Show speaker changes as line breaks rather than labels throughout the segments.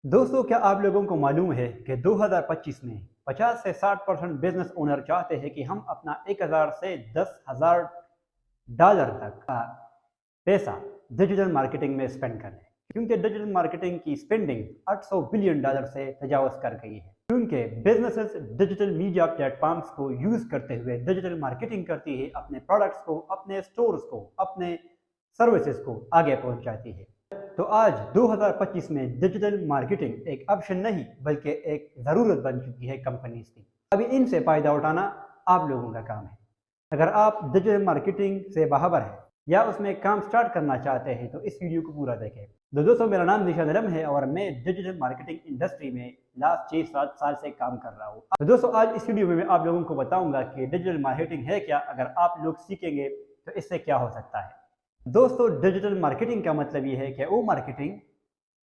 दोस्तों, क्या आप लोगों को मालूम है कि 2025 में 50 से 60% बिजनेस ओनर चाहते हैं कि हम अपना 1000 से 10,000 डॉलर तक का पैसा डिजिटल मार्केटिंग में स्पेंड करें। क्योंकि डिजिटल मार्केटिंग की स्पेंडिंग 800 बिलियन डॉलर से तजावज़ कर गई है। क्योंकि बिजनेसेस डिजिटल मीडिया प्लेटफॉर्म्स को यूज़ करते हुए डिजिटल मार्केटिंग करती है, अपने प्रोडक्ट्स को, अपने स्टोर्स को, अपने सर्विसेज को आगे पहुंचाती है। तो आज 2025 में डिजिटल मार्केटिंग एक ऑप्शन नहीं बल्कि एक ज़रूरत बन चुकी है कंपनीज की। अभी इनसे फ़ायदा उठाना आप लोगों का काम है। अगर आप डिजिटल मार्केटिंग से बाहर हैं या उसमें काम स्टार्ट करना चाहते हैं तो इस वीडियो को पूरा देखें। तो दोस्तों, मेरा नाम निशा निरम है और मैं डिजिटल मार्केटिंग इंडस्ट्री में लास्ट 6-7 साल से काम कर रहा हूँ। तो दोस्तों, आज इस वीडियो में मैं आप लोगों को बताऊंगा कि डिजिटल मार्केटिंग है क्या, अगर आप लोग सीखेंगे तो इससे क्या हो सकता है। दोस्तों, डिजिटल मार्केटिंग का मतलब ये है कि वो मार्केटिंग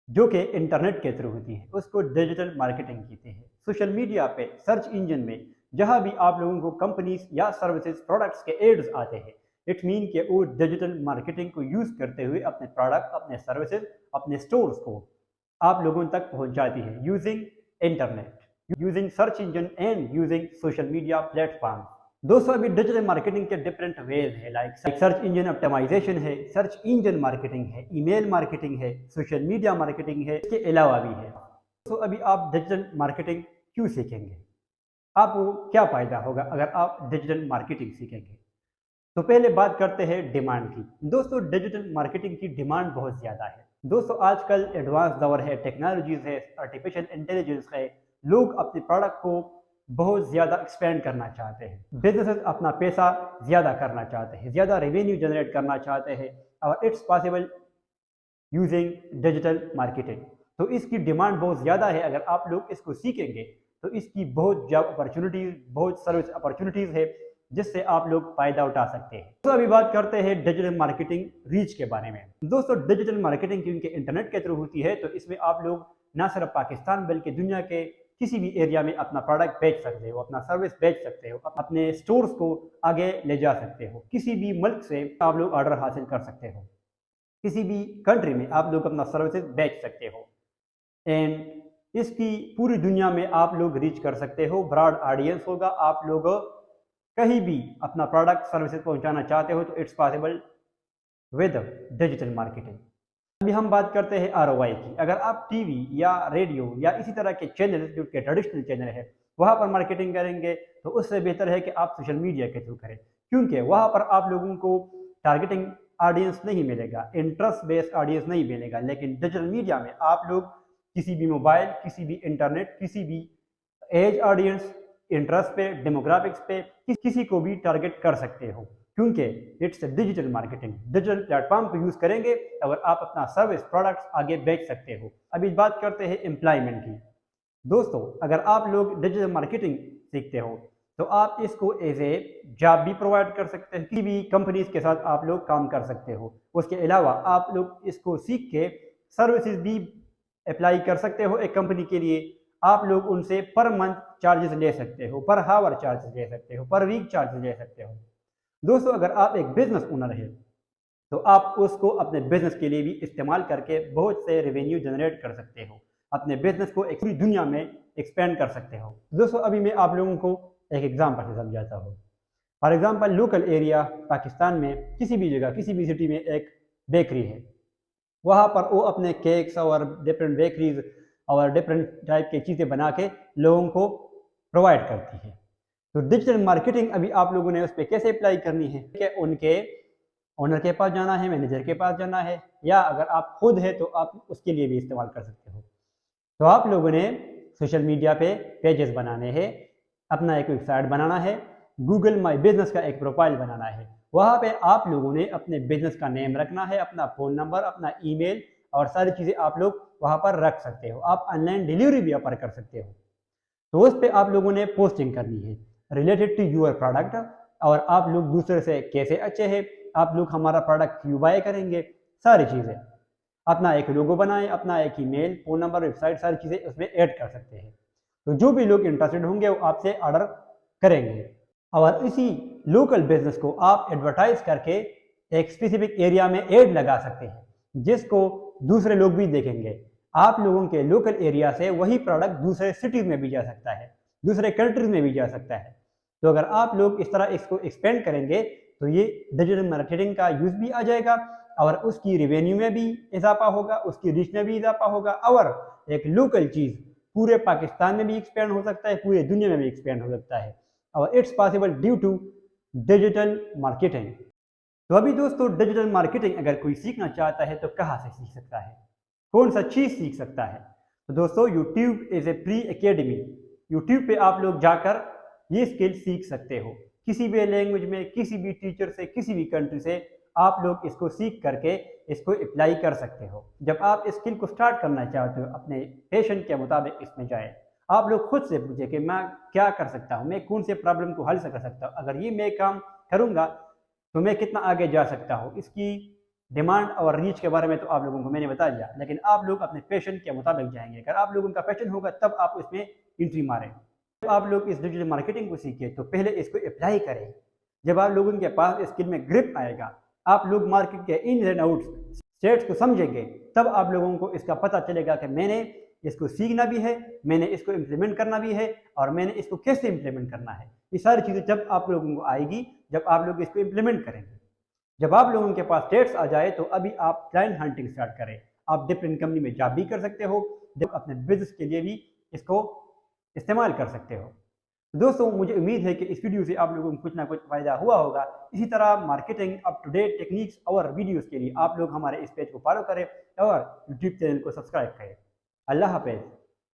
जो कि इंटरनेट के थ्रू होती है उसको डिजिटल मार्केटिंग कहते हैं। सोशल मीडिया पे, सर्च इंजन में, जहां भी आप लोगों को कंपनीज या सर्विसेज प्रोडक्ट्स के एड्स आते हैं, इट मीन कि वो डिजिटल मार्केटिंग को यूज करते हुए अपने प्रोडक्ट, अपने सर्विसेज, अपने स्टोर्स को आप लोगों तक पहुंचाती है using internet, using search engine and using social media platform. दोस्तों, अभी डिजिटल मार्केटिंग के डिफरेंट वेज है, लाइक सर्च इंजन ऑप्टिमाइजेशन है, सर्च इंजन मार्केटिंग है, ईमेल मार्केटिंग है, सोशल मीडिया मार्केटिंग है, इसके अलावा भी है। तो अभी आप डिजिटल मार्केटिंग क्यों सीखेंगे, आपको क्या फायदा होगा अगर आप डिजिटल मार्केटिंग सीखेंगे। तो पहले बात करते हैं डिमांड की। दोस्तों, डिजिटल मार्केटिंग की डिमांड बहुत ज़्यादा है। दोस्तों, आजकल एडवांस दौर है, टेक्नोलॉजीज है, आर्टिफिशियल इंटेलिजेंस है। लोग अपने प्रोडक्ट को बहुत ज़्यादा एक्सपेंड करना चाहते हैं। बिजनेसेस अपना पैसा ज़्यादा करना चाहते हैं, ज़्यादा रेवेन्यू जनरेट करना चाहते हैं और it's possible using digital marketing. तो इसकी डिमांड बहुत ज़्यादा है। अगर आप लोग इसको सीखेंगे तो इसकी बहुत जॉब अपॉर्चुनिटीज़, बहुत सर्विस अपॉर्चुनिटीज़ है जिससे आप लोग फ़ायदा उठा सकते हैं। तो अभी बात करते हैं डिजिटल मार्केटिंग रीच के बारे में। दोस्तों, डिजिटल मार्केटिंग क्योंकि इंटरनेट के थ्रू होती है तो इसमें आप लोग ना सिर्फ पाकिस्तान बल्कि दुनिया के किसी भी एरिया में अपना प्रोडक्ट बेच सकते हो, अपना सर्विस बेच सकते हो, अपने स्टोर्स को आगे ले जा सकते हो। किसी भी मुल्क से आप लोग ऑर्डर हासिल कर सकते हो, किसी भी कंट्री में आप लोग अपना सर्विसेज बेच सकते हो एंड इसकी पूरी दुनिया में आप लोग रीच कर सकते हो। ब्रॉड ऑडियंस होगा। आप लोग कहीं भी अपना प्रोडक्ट सर्विसेज पहुंचाना चाहते हो तो it's possible with digital marketing. अभी हम बात करते हैं आरओआई की। अगर आप टीवी या रेडियो या इसी तरह के चैनल जो कि ट्रेडिशनल चैनल है वहाँ पर मार्केटिंग करेंगे तो उससे बेहतर है कि आप सोशल मीडिया के थ्रू करें, क्योंकि वहाँ पर आप लोगों को टारगेटिंग ऑडियंस नहीं मिलेगा, इंटरेस्ट बेस्ड ऑडियंस नहीं मिलेगा। लेकिन डिजिटल मीडिया में आप लोग किसी भी मोबाइल, किसी भी इंटरनेट, किसी भी एज ऑडियंस, इंटरेस्ट पे, डेमोग्राफिक्स पे किसी को भी टारगेट कर सकते हो, क्योंकि it's digital marketing. Digital platform को यूज करेंगे अगर आप अपना सर्विस प्रोडक्ट्स आगे बेच सकते हो। अभी बात करते हैं एम्प्लॉयमेंट की। दोस्तों, अगर आप लोग डिजिटल मार्केटिंग सीखते हो तो आप इसको एज ए जॉब भी प्रोवाइड कर सकते हैं, किसी भी कंपनीज के साथ आप लोग काम कर सकते हो। उसके अलावा आप लोग इसको सीख के सर्विसेज भी अप्लाई कर सकते हो एक कंपनी के लिए। आप लोग उनसे पर मंथ चार्जेस ले सकते हो, पर हावर चार्जेस ले सकते हो, पर वीक चार्जेस ले सकते हो। दोस्तों, अगर आप एक बिजनेस ओनर है तो आप उसको अपने बिजनेस के लिए भी इस्तेमाल करके बहुत से रेवेन्यू जनरेट कर सकते हो, अपने बिजनेस को एक पूरी दुनिया में एक्सपेंड कर सकते हो। दोस्तों, अभी मैं आप लोगों को एक एग्जांपल से समझाता हूँ। For example, local area Pakistan में किसी भी जगह, किसी भी सिटी में एक बेकरी है। वहाँ पर वो अपने केक्स और डिफरेंट बेकरीज और डिफरेंट टाइप की चीज़ें बना के लोगों को प्रोवाइड करती है। तो डिजिटल मार्केटिंग अभी आप लोगों ने उस पर कैसे अप्लाई करनी है कि उनके ओनर के पास जाना है, मैनेजर के पास जाना है, या अगर आप खुद है तो आप उसके लिए भी इस्तेमाल कर सकते हो। तो आप लोगों ने सोशल मीडिया पे पेजेस बनाने हैं, अपना एक वेबसाइट बनाना है, गूगल माई बिजनेस का एक प्रोफाइल बनाना है। वहाँ पे आप लोगों ने अपने बिजनेस का नेम रखना है, अपना फ़ोन नंबर, अपना ईमेल और सारी चीज़ें आप लोग वहाँ पर रख सकते हो। आप ऑनलाइन डिलीवरी भी यहाँ पर कर सकते हो। तो उस पर आप लोगों ने पोस्टिंग करनी है रिलेटेड टू यूर प्रोडक्ट, और आप लोग दूसरे से कैसे अच्छे हैं, आप लोग हमारा प्रोडक्ट क्यों बाय करेंगे, सारी चीज़ें। अपना एक लोगो बनाएं, अपना एक ईमेल, फ़ोन नंबर, वेबसाइट, सारी चीज़ें उसमें ऐड कर सकते हैं। तो जो भी लोग इंटरेस्टेड होंगे वो आपसे ऑर्डर करेंगे और इसी लोकल बिजनेस को आप एडवर्टाइज करके एक स्पेसिफिक एरिया में ऐड लगा सकते हैं जिसको दूसरे लोग भी देखेंगे। आप लोगों के लोकल एरिया से वही प्रोडक्ट दूसरे सिटीज़ में भी जा सकता है, दूसरे कंट्रीज में भी जा सकता है। तो अगर आप लोग इस तरह इसको एक्सपेंड करेंगे तो ये डिजिटल मार्केटिंग का यूज़ भी आ जाएगा और उसकी रेवेन्यू में भी इजाफा होगा, उसकी रीच में भी इजाफा होगा और एक लोकल चीज़ पूरे पाकिस्तान में भी एक्सपेंड हो सकता है, पूरी दुनिया में भी एक्सपेंड हो सकता है और it's possible due to digital marketing. तो अभी दोस्तों डिजिटल मार्केटिंग अगर कोई सीखना चाहता है तो कहाँ से सीख सकता है, कौन सा चीज़ सीख सकता है? तो दोस्तों YouTube is a pre academy. YouTube पे आप लोग जाकर ये स्किल सीख सकते हो, किसी भी लैंग्वेज में, किसी भी टीचर से, किसी भी कंट्री से आप लोग इसको सीख करके इसको अप्लाई कर सकते हो। जब आप इस स्किल को स्टार्ट करना चाहते हो अपने पैशन के मुताबिक इसमें जाए, आप लोग खुद से पूछे कि मैं क्या कर सकता हूँ, मैं कौन से प्रॉब्लम को हल कर सकता हूँ, अगर ये मैं काम करूँगा तो मैं कितना आगे जा सकता हूँ। इसकी डिमांड और रीच के बारे में तो आप लोगों को मैंने बता दिया, लेकिन आप लोग अपने पैशन के मुताबिक जाएंगे। अगर आप लोगों का पैशन होगा तब आप इसमें एंट्री मारें। जब आप लोग इस डिजिटल मार्केटिंग को सीखें तो पहले इसको अप्लाई करें। जब आप लोगों के पास स्किल में ग्रिप आएगा, आप लोग मार्केट के इन एंड आउट्स स्टेट्स को समझेंगे, तब आप लोगों को इसका पता चलेगा कि मैंने इसको सीखना भी है, मैंने इसको इम्प्लीमेंट करना भी है और मैंने इसको कैसे इम्प्लीमेंट करना है। ये सारी चीज़ें जब आप लोगों को आएगी, जब आप लोग इसको इम्प्लीमेंट करेंगे। जब आप लोगों के पास स्टेट्स आ जाए तो अभी आप क्लाइंट हंटिंग स्टार्ट करें। आप डिफरेंट कंपनी में जॉब भी कर सकते हो, जब अपने बिजनेस के लिए भी इसको इस्तेमाल कर सकते हो। तो दोस्तों मुझे उम्मीद है कि इस वीडियो से आप लोगों को कुछ ना कुछ फ़ायदा हुआ होगा। इसी तरह marketing up to date techniques और वीडियोज़ के लिए आप लोग हमारे इस पेज को फॉलो करें और यूट्यूब चैनल को सब्सक्राइब करें। अल्लाह हाफ़िज़।